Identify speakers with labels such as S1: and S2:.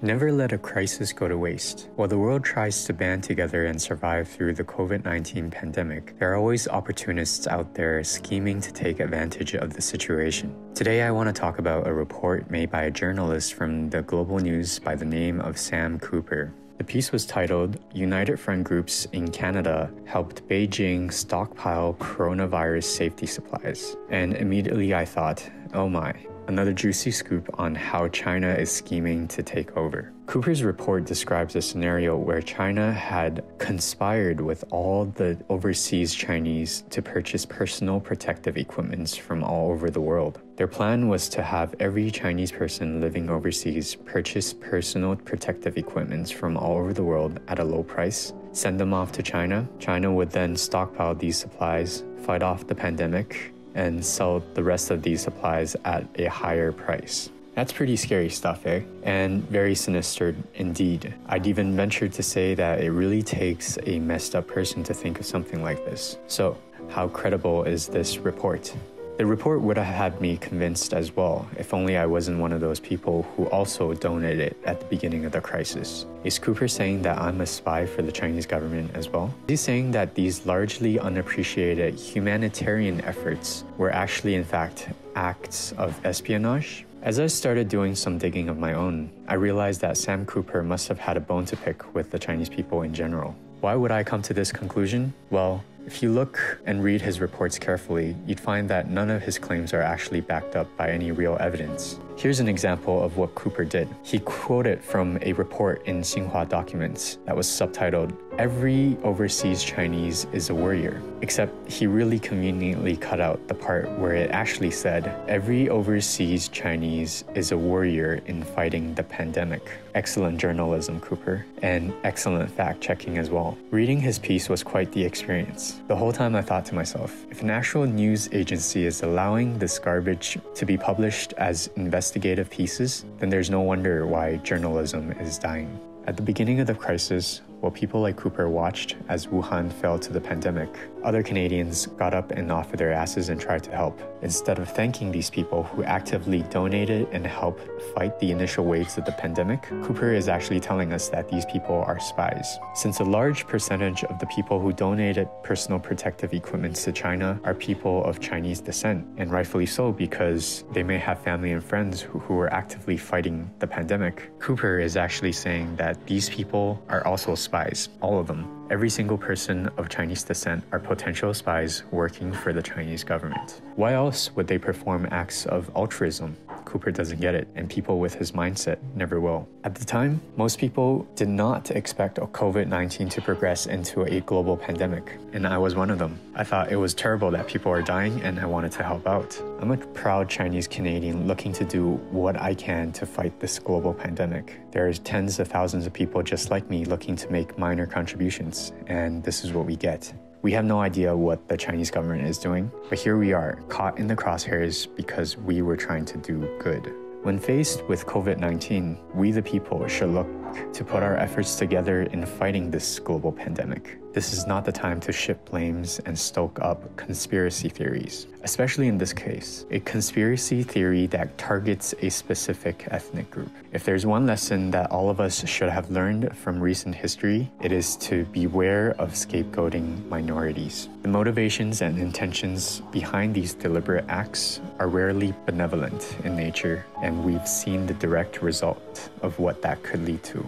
S1: Never let a crisis go to waste. While the world tries to band together and survive through the COVID-19 pandemic, there are always opportunists out there scheming to take advantage of the situation. Today, I want to talk about a report made by a journalist from the Global News by the name of Sam Cooper. The piece was titled, United Front Groups in Canada Helped Beijing Stockpile Coronavirus Safety Supplies. And immediately I thought, oh my, another juicy scoop on how China is scheming to take over. Cooper's report describes a scenario where China had conspired with all the overseas Chinese to purchase personal protective equipment from all over the world. Their plan was to have every Chinese person living overseas purchase personal protective equipment from all over the world at a low price, send them off to China. China would then stockpile these supplies, fight off the pandemic, and sell the rest of these supplies at a higher price. That's pretty scary stuff, eh? And very sinister indeed. I'd even venture to say that it really takes a messed up person to think of something like this. So, how credible is this report? The report would have had me convinced as well, if only I wasn't one of those people who also donated at the beginning of the crisis. Is Cooper saying that I'm a spy for the Chinese government as well? Is he saying that these largely unappreciated humanitarian efforts were actually in fact acts of espionage? As I started doing some digging of my own, I realized that Sam Cooper must have had a bone to pick with the Chinese people in general. Why would I come to this conclusion? Well, if you look and read his reports carefully, you'd find that none of his claims are actually backed up by any real evidence. Here's an example of what Cooper did. He quoted from a report in Xinhua documents that was subtitled, "Every overseas Chinese is a warrior," except he really conveniently cut out the part where it actually said, "Every overseas Chinese is a warrior in fighting the pandemic." Excellent journalism, Cooper, and excellent fact-checking as well. Reading his piece was quite the experience. The whole time I thought to myself, if an actual news agency is allowing this garbage to be published as investigative pieces, then there's no wonder why journalism is dying. At the beginning of the crisis, while people like Cooper watched as Wuhan fell to the pandemic, other Canadians got up and off of their asses and tried to help. Instead of thanking these people who actively donated and helped fight the initial waves of the pandemic, Cooper is actually telling us that these people are spies. Since a large percentage of the people who donated personal protective equipment to China are people of Chinese descent, and rightfully so because they may have family and friends who were actively fighting the pandemic, Cooper is actually saying that these people are also spies, all of them. Every single person of Chinese descent are potential spies working for the Chinese government. Why else would they perform acts of altruism? Cooper doesn't get it, and people with his mindset never will. At the time, most people did not expect COVID-19 to progress into a global pandemic, and I was one of them. I thought it was terrible that people are dying, and I wanted to help out. I'm a proud Chinese Canadian looking to do what I can to fight this global pandemic. There's tens of thousands of people just like me looking to make minor contributions, and this is what we get. We have no idea what the Chinese government is doing, but here we are, caught in the crosshairs because we were trying to do good. When faced with COVID-19, we the people should look to put our efforts together in fighting this global pandemic. This is not the time to shift blames and stoke up conspiracy theories, especially in this case, a conspiracy theory that targets a specific ethnic group. If there's one lesson that all of us should have learned from recent history, it is to beware of scapegoating minorities. The motivations and intentions behind these deliberate acts are rarely benevolent in nature, and we've seen the direct result of what that could lead to.